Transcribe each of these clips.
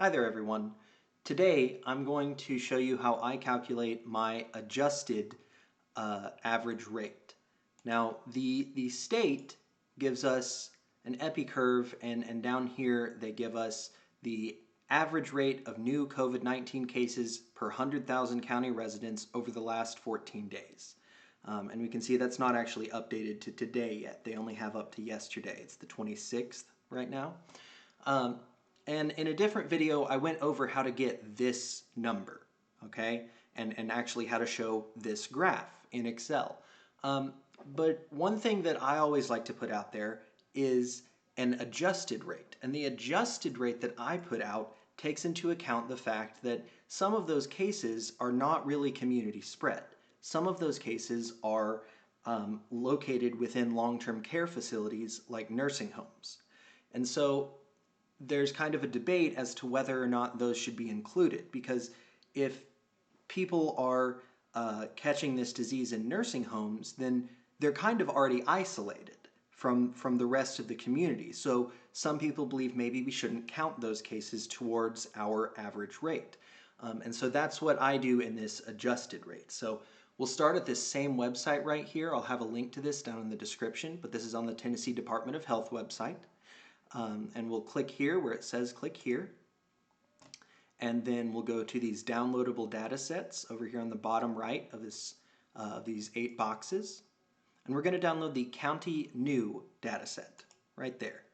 Hi there everyone. Today I'm going to show you how I calculate my adjusted average rate. Now the state gives us an epi curve and down here they give us the average rate of new COVID-19 cases per 100,000 county residents over the last 14 days. And we can see that's not actually updated to today yet. They only have up to yesterday. It's the 26th right now. And in a different video, I went over how to get this number, okay? And actually how to show this graph in Excel. But one thing that I always like to put out there is an adjusted rate. And the adjusted rate that I put out takes into account the fact that some of those cases are not really community spread. Some of those cases are located within long-term care facilities like nursing homes. And so there's kind of a debate as to whether or not those should be included, because if people are catching this disease in nursing homes, then they're kind of already isolated from the rest of the community. So some people believe maybe we shouldn't count those cases towards our average rate. And so that's what I do in this adjusted rate. So we'll start at this same website right here. I'll have a link to this down in the description, but this is on the Tennessee Department of Health website. And we'll click here where it says click here. And then we'll go to these downloadable data sets over here on the bottom right of this, these 8 boxes. And we're going to download the County New data set right there.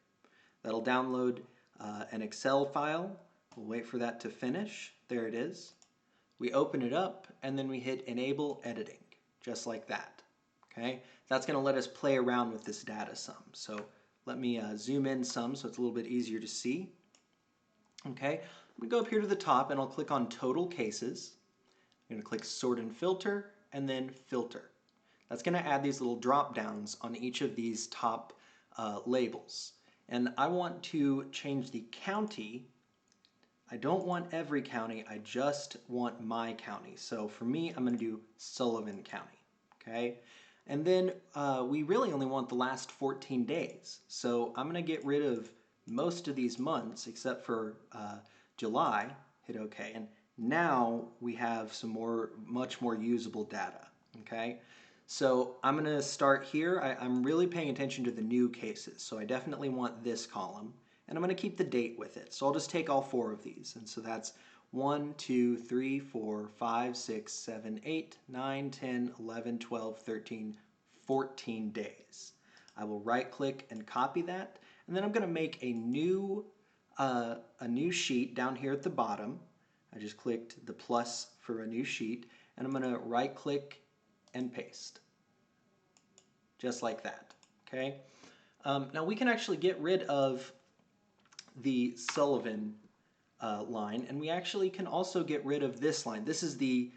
That'll download an Excel file. We'll wait for that to finish. There it is. We open it up and then we hit Enable Editing, just like that. Okay? That's going to let us play around with this data some. So let me zoom in some so it's a little bit easier to see. Okay, I'm going to go up here to the top and I'll click on Total Cases. I'm going to click Sort and Filter and then Filter. That's going to add these little drop downs on each of these top labels. And I want to change the county. I don't want every county, I just want my county. So for me, I'm going to do Sullivan County. Okay. And then we really only want the last 14 days. So I'm going to get rid of most of these months except for July. Hit OK. And now we have some much more usable data. Okay. So I'm going to start here. I'm really paying attention to the new cases. So I definitely want this column. And I'm going to keep the date with it. So I'll just take all 4 of these. And so that's 1, 2, 3, 4, 5, 6, 7, 8, 9, 10, 11, 12, 13, 14 days. I will right click and copy that. And then I'm going to make a new sheet down here at the bottom. I just clicked the plus for a new sheet. And I'm going to right click and paste. Just like that. Okay. Now we can actually get rid of the Sullivan line, and we actually can also get rid of this line. This is the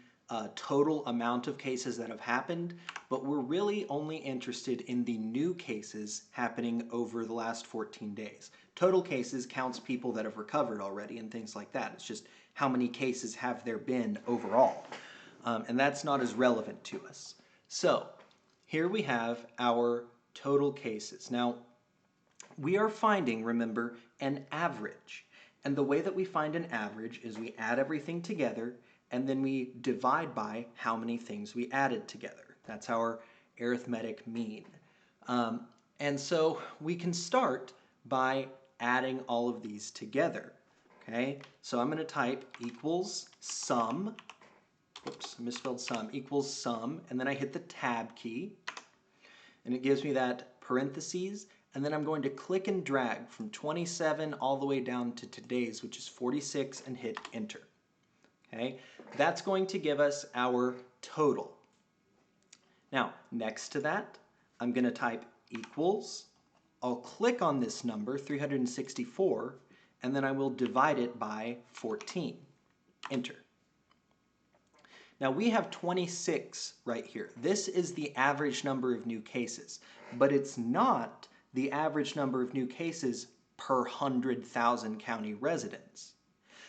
total amount of cases that have happened, but we're really only interested in the new cases happening over the last 14 days. Total cases counts people that have recovered already and things like that. It's just how many cases have there been overall, and that's not as relevant to us. So here we have our total cases. Now we are finding, remember, an average. And the way that we find an average is we add everything together and then we divide by how many things we added together. That's our arithmetic mean. And so we can start by adding all of these together. Okay, so I'm going to type equals sum, oops, I misspelled sum, equals sum, and then I hit the tab key, and it gives me that parentheses. And then I'm going to click and drag from 27 all the way down to today's, which is 46, and hit enter. Okay, that's going to give us our total. Now, next to that, I'm going to type equals. I'll click on this number, 364, and then I will divide it by 14. Enter. Now we have 26 right here. This is the average number of new cases, but it's not the average number of new cases per 100,000 county residents.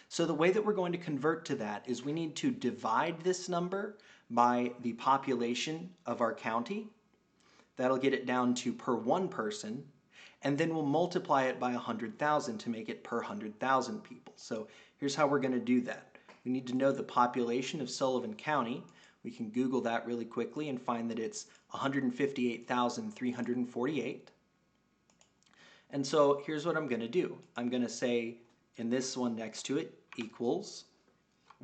So the way that we're going to convert to that is we need to divide this number by the population of our county. That'll get it down to per 1 person. and then we'll multiply it by 100,000 to make it per 100,000 people. So here's how we're going to do that. We need to know the population of Sullivan County. We can Google that really quickly and find that it's 158,348. And so here's what I'm going to do. I'm going to say in this one next to it equals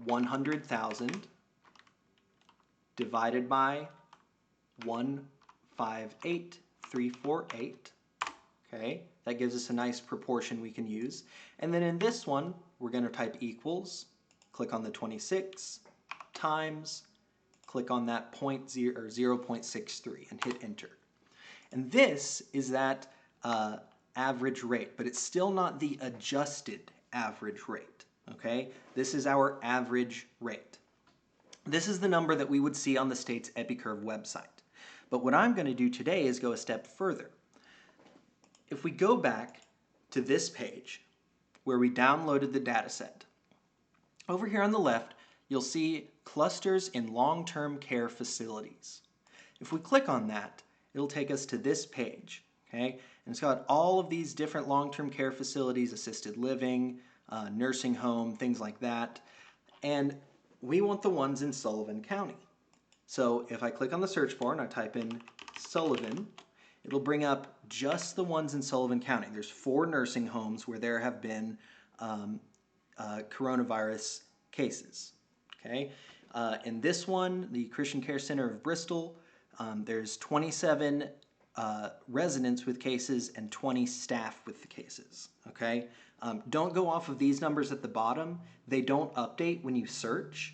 100,000 divided by 158,348. Okay, that gives us a nice proportion we can use. And then in this one, we're going to type equals, click on the 26, times, click on that 0.63 and hit enter. And this is that average rate, but it's still not the adjusted average rate. Okay, this is our average rate. This is the number that we would see on the state's EpiCurve website. But what I'm going to do today is go a step further. If we go back to this page where we downloaded the data set, over here on the left, you'll see clusters in long-term care facilities. If we click on that, it'll take us to this page, okay? And it's got all of these different long-term care facilities, assisted living, nursing home, things like that. And we want the ones in Sullivan County. So if I click on the search bar and I type in Sullivan, it'll bring up just the ones in Sullivan County. There's 4 nursing homes where there have been coronavirus cases. Okay, in this one, the Christian Care Center of Bristol, there's 27 residents with cases and 20 staff with the cases. Okay, don't go off of these numbers at the bottom. They don't update when you search.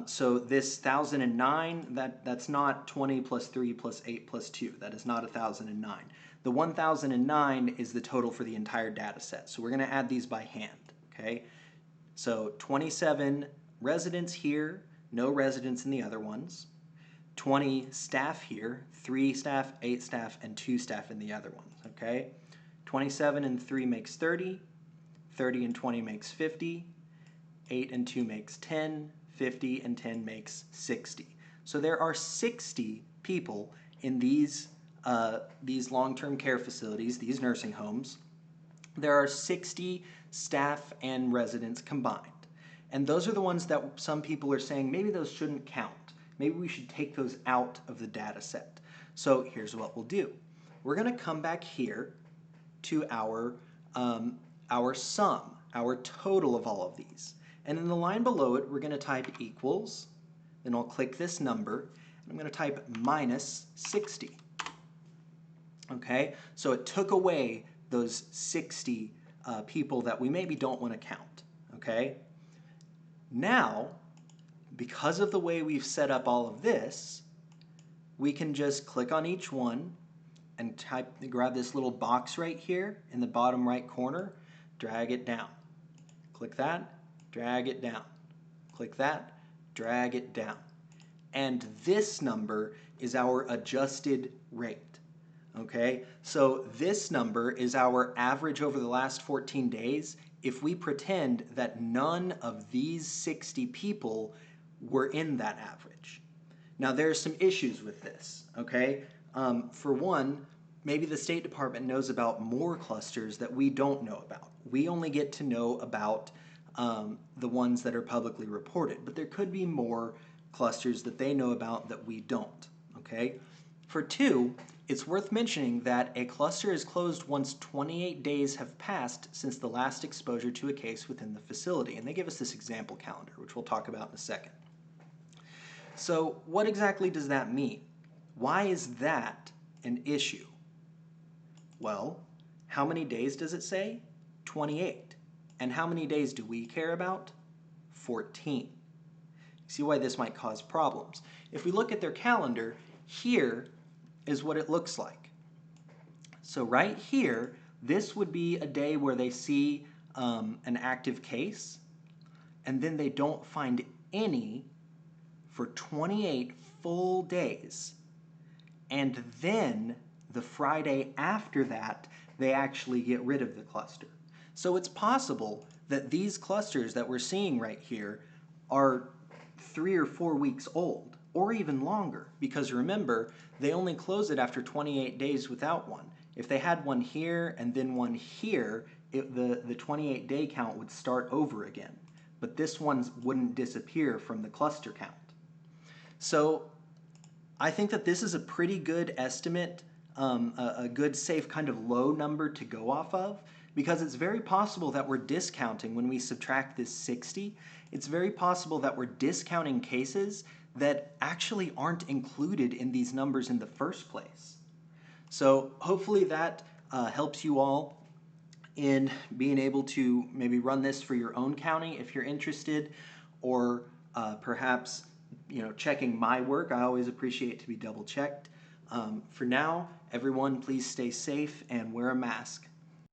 So this 1,009, that's not 20 plus 3 plus 8 plus 2. That is not 1,009. The 1,009 is the total for the entire data set. So we're going to add these by hand. Okay, so 27 residents here, no residents in the other ones. 20 staff here, 3 staff, 8 staff, and 2 staff in the other ones. Okay, 27 and 3 makes 30. 30 and 20 makes 50. 8 and 2 makes 10. 50 and 10 makes 60. So there are 60 people in these long-term care facilities, these nursing homes. There are 60 staff and residents combined. And those are the ones that some people are saying maybe those shouldn't count. Maybe we should take those out of the data set. So here's what we'll do. We're going to come back here to our sum, our total of all of these. And in the line below it, we're going to type equals, then I'll click this number, and I'm going to type minus 60. Okay, so it took away those 60 people that we maybe don't want to count. Okay, now, because of the way we've set up all of this, we can just click on each one and grab this little box right here in the bottom right corner, drag it down. Click that. Drag it down. Click that, drag it down. And this number is our adjusted rate. Okay, so this number is our average over the last 14 days if we pretend that none of these 60 people were in that average. Now there's some issues with this, okay? For one, maybe the State Department knows about more clusters that we don't know about. We only get to know about the ones that are publicly reported, but there could be more clusters that they know about that we don't, okay? For 2, it's worth mentioning that a cluster is closed once 28 days have passed since the last exposure to a case within the facility, and they give us this example calendar, which we'll talk about in a second. So what exactly does that mean? Why is that an issue? Well, how many days does it say? 28. And how many days do we care about? 14. See why this might cause problems. If we look at their calendar, here is what it looks like. So right here, this would be a day where they see an active case, and then they don't find any for 28 full days. And then the Friday after that, they actually get rid of the cluster. So it's possible that these clusters that we're seeing right here are 3 or 4 weeks old, or even longer, because remember, they only close it after 28 days without one. If they had one here and then one here, the 28-day count would start over again. But this one wouldn't disappear from the cluster count. So I think that this is a pretty good estimate, a good safe kind of low number to go off of, because it's very possible that we're discounting when we subtract this 60. It's very possible that we're discounting cases that actually aren't included in these numbers in the first place. So hopefully that helps you all in being able to maybe run this for your own county if you're interested, or perhaps checking my work. I always appreciate to be double checked. For now, everyone, please stay safe and wear a mask.